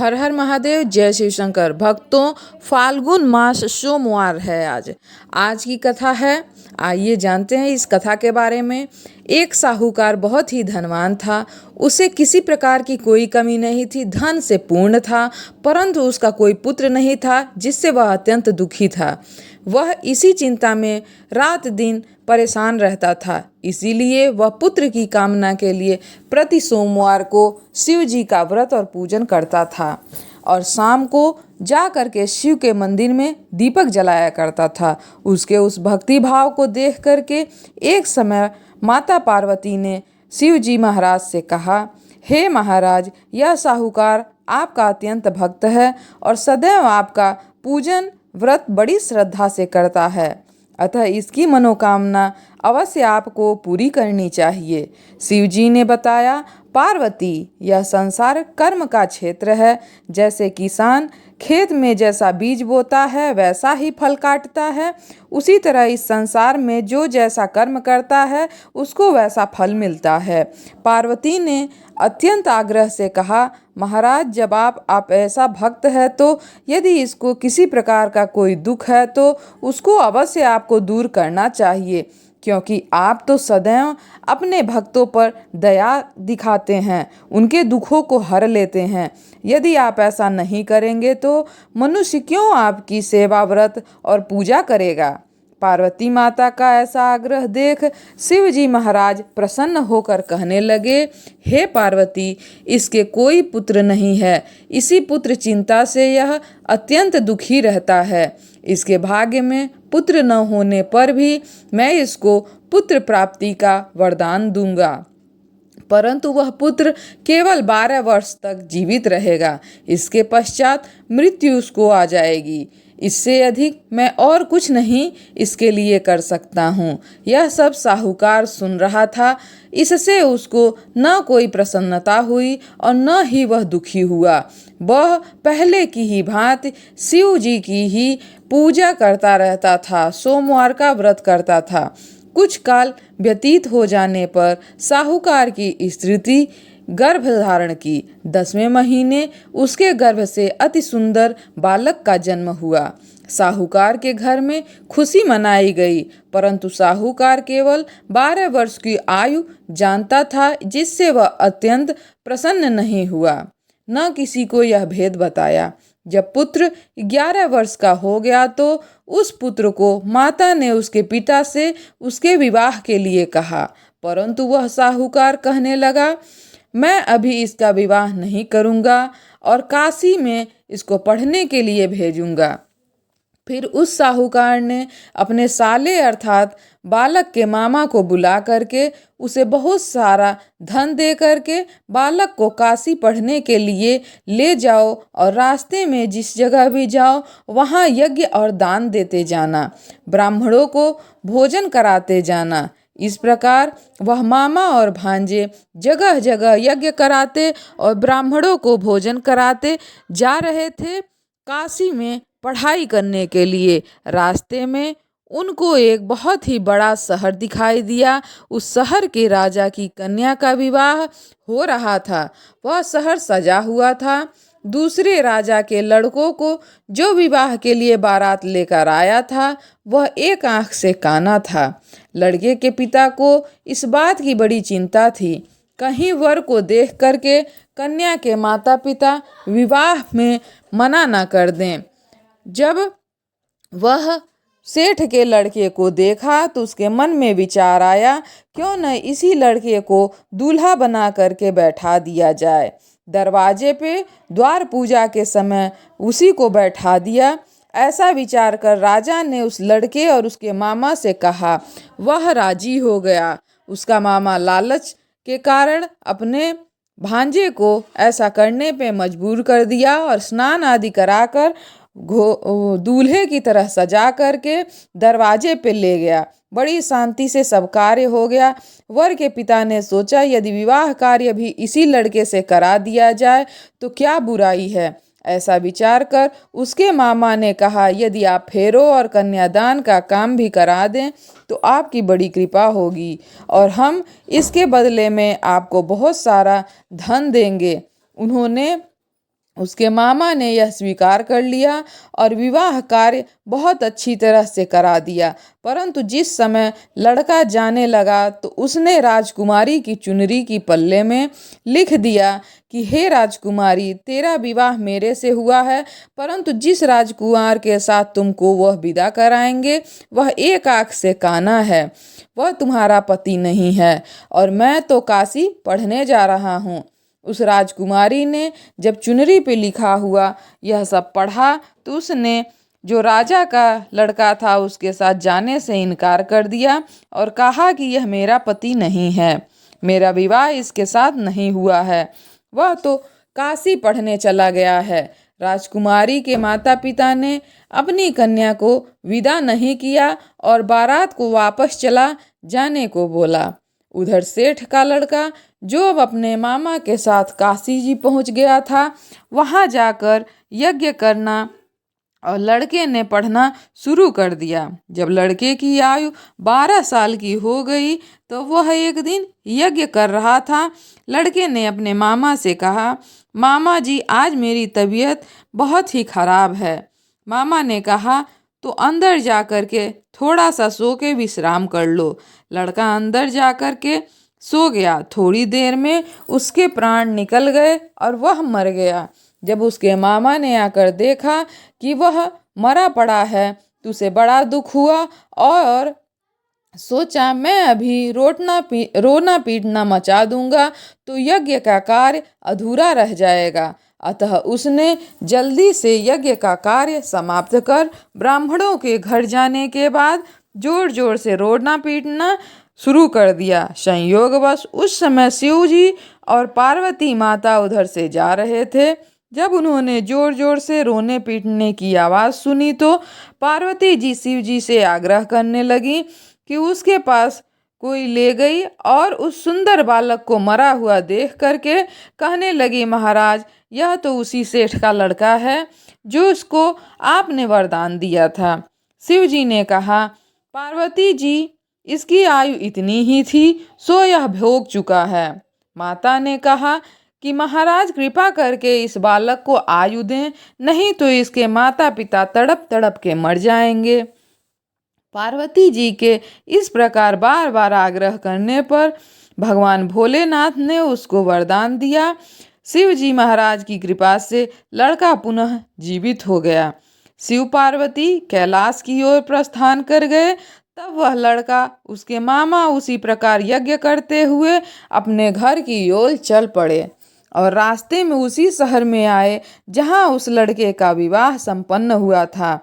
हर हर महादेव, जय शिव शंकर। भक्तों, फाल्गुन मास सोमवार है आज। आज की कथा है, आइए जानते हैं इस कथा के बारे में। एक साहूकार बहुत ही धनवान था। उसे किसी प्रकार की कोई कमी नहीं थी, धन से पूर्ण था, परंतु उसका कोई पुत्र नहीं था, जिससे वह अत्यंत दुखी था। वह इसी चिंता में रात दिन परेशान रहता था। इसीलिए वह पुत्र की कामना के लिए प्रति सोमवार को शिव जी का व्रत और पूजन करता था और शाम को जा करके शिव के मंदिर में दीपक जलाया करता था। उसके उस भक्ति भाव को देख करके एक समय माता पार्वती ने शिव जी महाराज से कहा, हे महाराज, यह साहूकार आपका अत्यंत भक्त है और सदैव आपका पूजन व्रत बड़ी श्रद्धा से करता है, अतः इसकी मनोकामना अवश्य आपको पूरी करनी चाहिए। शिव जी ने बताया, पार्वती, यह संसार कर्म का क्षेत्र है। जैसे किसान खेत में जैसा बीज बोता है वैसा ही फल काटता है, उसी तरह इस संसार में जो जैसा कर्म करता है उसको वैसा फल मिलता है। पार्वती ने अत्यंत आग्रह से कहा, महाराज, जब आप ऐसा भक्त है तो यदि इसको किसी प्रकार का कोई दुख है तो उसको अवश्य आपको दूर करना चाहिए, क्योंकि आप तो सदैव अपने भक्तों पर दया दिखाते हैं, उनके दुखों को हर लेते हैं। यदि आप ऐसा नहीं करेंगे तो मनुष्य क्यों आपकी सेवा व्रत और पूजा करेगा। पार्वती माता का ऐसा आग्रह देख शिव जी महाराज प्रसन्न होकर कहने लगे, हे पार्वती, इसके कोई पुत्र नहीं है। इसी पुत्र चिंता से यह अत्यंत दुखी रहता है। इसके भाग्य में पुत्र न होने पर भी मैं इसको पुत्र प्राप्ति का वरदान दूंगा, परंतु वह पुत्र केवल 12 वर्ष तक जीवित रहेगा। इसके पश्चात मृत्यु उसको आ जाएगी। इससे अधिक मैं और कुछ नहीं इसके लिए कर सकता हूँ। यह सब साहूकार सुन रहा था। इससे उसको न कोई प्रसन्नता हुई और न ही वह दुखी हुआ। वह पहले की ही भांति शिव जी की ही पूजा करता रहता था, सोमवार का व्रत करता था। कुछ काल व्यतीत हो जाने पर साहूकार की स्त्री गर्भ धारण की। 10वें महीने उसके गर्भ से अति सुंदर बालक का जन्म हुआ। साहूकार के घर में खुशी मनाई गई, परंतु साहूकार केवल 12 वर्ष की आयु जानता था, जिससे वह अत्यंत प्रसन्न नहीं हुआ, न किसी को यह भेद बताया। जब पुत्र 11 वर्ष का हो गया तो उस पुत्र को माता ने उसके पिता से उसके विवाह के लिए कहा, परंतु वह साहूकार कहने लगा, मैं अभी इसका विवाह नहीं करूँगा और काशी में इसको पढ़ने के लिए भेजूँगा। फिर उस साहूकार ने अपने साले अर्थात बालक के मामा को बुला करके उसे बहुत सारा धन दे करके बालक को काशी पढ़ने के लिए ले जाओ और रास्ते में जिस जगह भी जाओ वहाँ यज्ञ और दान देते जाना, ब्राह्मणों को भोजन कराते जाना। इस प्रकार वह मामा और भांजे जगह जगह यज्ञ कराते और ब्राह्मणों को भोजन कराते जा रहे थे काशी में पढ़ाई करने के लिए। रास्ते में उनको एक बहुत ही बड़ा शहर दिखाई दिया। उस शहर के राजा की कन्या का विवाह हो रहा था। वह शहर सजा हुआ था। दूसरे राजा के लड़कों को जो विवाह के लिए बारात लेकर आया था वह एक आंख से काना था। लड़के के पिता को इस बात की बड़ी चिंता थी, कहीं वर को देख करके कन्या के माता पिता विवाह में मना न कर दें। जब वह सेठ के लड़के को देखा तो उसके मन में विचार आया, क्यों न इसी लड़के को दूल्हा बना करके बैठा दिया जाए। दरवाजे पे द्वार पूजा के समय उसी को बैठा दिया। ऐसा विचार कर राजा ने उस लड़के और उसके मामा से कहा। वह राजी हो गया। उसका मामा लालच के कारण अपने भांजे को ऐसा करने पे मजबूर कर दिया और स्नान आदि कराकर दूल्हे की तरह सजा करके दरवाजे पे ले गया। बड़ी शांति से सब कार्य हो गया। वर के पिता ने सोचा, यदि विवाह कार्य भी इसी लड़के से करा दिया जाए तो क्या बुराई है। ऐसा विचार कर उसके मामा ने कहा, यदि आप फेरों और कन्यादान का काम भी करा दें तो आपकी बड़ी कृपा होगी और हम इसके बदले में आपको बहुत सारा धन देंगे। उन्होंने उसके मामा ने यह स्वीकार कर लिया और विवाह कार्य बहुत अच्छी तरह से करा दिया। परंतु जिस समय लड़का जाने लगा तो उसने राजकुमारी की चुनरी की पल्ले में लिख दिया कि हे राजकुमारी, तेरा विवाह मेरे से हुआ है, परंतु जिस राजकुमार के साथ तुमको वह विदा कराएंगे वह एक आंख से काना है, वह तुम्हारा पति नहीं है और मैं तो काशी पढ़ने जा रहा हूँ। उस राजकुमारी ने जब चुनरी पे लिखा हुआ यह सब पढ़ा तो उसने जो राजा का लड़का था उसके साथ जाने से इनकार कर दिया और कहा कि यह मेरा पति नहीं है, मेरा विवाह इसके साथ नहीं हुआ है, वह तो काशी पढ़ने चला गया है। राजकुमारी के माता पिता ने अपनी कन्या को विदा नहीं किया और बारात को वापस चला जाने को बोला। उधर सेठ का लड़का जो अब अपने मामा के साथ काशी जी पहुंच गया था, वहां जाकर यज्ञ करना और लड़के ने पढ़ना शुरू कर दिया। जब लड़के की आयु 12 साल की हो गई तो वह एक दिन यज्ञ कर रहा था। लड़के ने अपने मामा से कहा, मामा जी आज मेरी तबीयत बहुत ही खराब है। मामा ने कहा, तो अंदर जा कर के थोड़ा सा सो के विश्राम कर लो। लड़का अंदर जा कर के सो गया। थोड़ी देर में उसके प्राण निकल गए और वह मर गया। जब उसके मामा ने आकर देखा कि वह मरा पड़ा है तो उसे बड़ा दुख हुआ और सोचा मैं अभी रोना पीटना मचा दूंगा तो यज्ञ का कार्य अधूरा रह जाएगा। अतः उसने जल्दी से यज्ञ का कार्य समाप्त कर ब्राह्मणों के घर जाने के बाद जोर जोर से रोना पीटना शुरू कर दिया। संयोगवश उस समय शिव जी और पार्वती माता उधर से जा रहे थे। जब उन्होंने जोर जोर से रोने पीटने की आवाज़ सुनी तो पार्वती जी शिव जी से आग्रह करने लगी कि उसके पास कोई ले गई और उस सुंदर बालक को मरा हुआ देख करके कहने लगी, महाराज यह तो उसी सेठ का लड़का है जो उसको आपने वरदान दिया था। शिव जी ने कहा, पार्वती जी इसकी आयु इतनी ही थी सो यह भोग चुका है। माता ने कहा कि महाराज कृपा करके इस बालक को आयु दें, नहीं तो इसके माता पिता तड़प तड़प के मर जाएंगे। पार्वती जी के इस प्रकार बार बार आग्रह करने पर भगवान भोलेनाथ ने उसको वरदान दिया। शिव जी महाराज की कृपा से लड़का पुनः जीवित हो गया। शिव पार्वती कैलाश की ओर प्रस्थान कर गए। तब वह लड़का उसके मामा उसी प्रकार यज्ञ करते हुए अपने घर की ओर चल पड़े और रास्ते में उसी शहर में आए जहां उस लड़के का विवाह संपन्न हुआ था।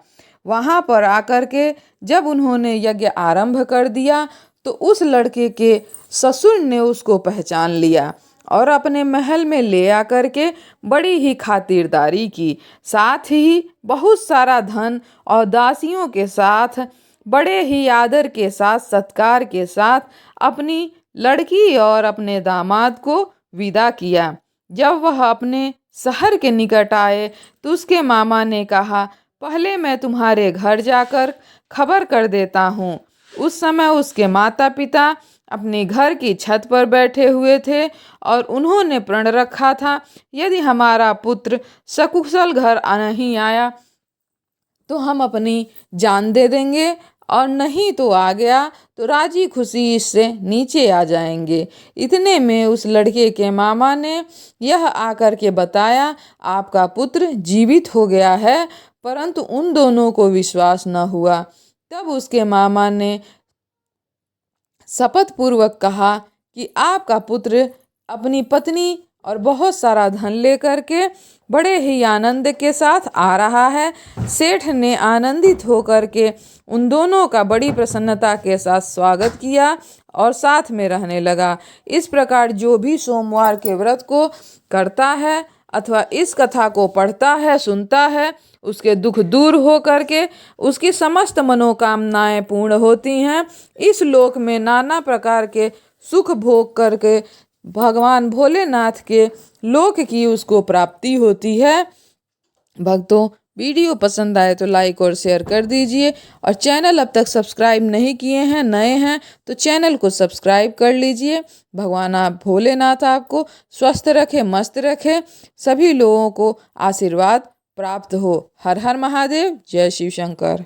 वहां पर आकर के जब उन्होंने यज्ञ आरंभ कर दिया तो उस लड़के के ससुर ने उसको पहचान लिया और अपने महल में ले आकर के बड़ी ही खातिरदारी की। साथ ही बहुत सारा धन और दासियों के साथ बड़े ही आदर के साथ सत्कार के साथ अपनी लड़की और अपने दामाद को विदा किया। जब वह अपने शहर के निकट आए तो उसके मामा ने कहा, पहले मैं तुम्हारे घर जाकर खबर कर देता हूँ। उस समय उसके माता पिता अपने घर की छत पर बैठे हुए थे और उन्होंने प्रण रखा था, यदि हमारा पुत्र सकुशल घर नहीं आया तो हम अपनी जान दे देंगे और नहीं तो आ गया तो राजी खुशी इससे नीचे आ जाएंगे। इतने में उस लड़के के मामा ने यह आकर के बताया, आपका पुत्र जीवित हो गया है, परंतु उन दोनों को विश्वास न हुआ। तब उसके मामा ने शपथ पूर्वक कहा कि आपका पुत्र अपनी पत्नी और बहुत सारा धन लेकर के बड़े ही आनंद के साथ आ रहा है। सेठ ने आनंदित होकर के उन दोनों का बड़ी प्रसन्नता के साथ स्वागत किया और साथ में रहने लगा। इस प्रकार जो भी सोमवार के व्रत को करता है अथवा इस कथा को पढ़ता है, सुनता है, उसके दुख दूर हो करके उसकी समस्त मनोकामनाएं पूर्ण होती हैं। इस लोक में नाना प्रकार के सुख भोग करके भगवान भोलेनाथ के लोक की उसको प्राप्ति होती है। भक्तों, वीडियो पसंद आए तो लाइक और शेयर कर दीजिए, और चैनल अब तक सब्सक्राइब नहीं किए हैं, नए हैं तो चैनल को सब्सक्राइब कर लीजिए। भगवान आप भोलेनाथ आपको स्वस्थ रखे, मस्त रखे, सभी लोगों को आशीर्वाद प्राप्त हो। हर हर महादेव, जय शिव शंकर।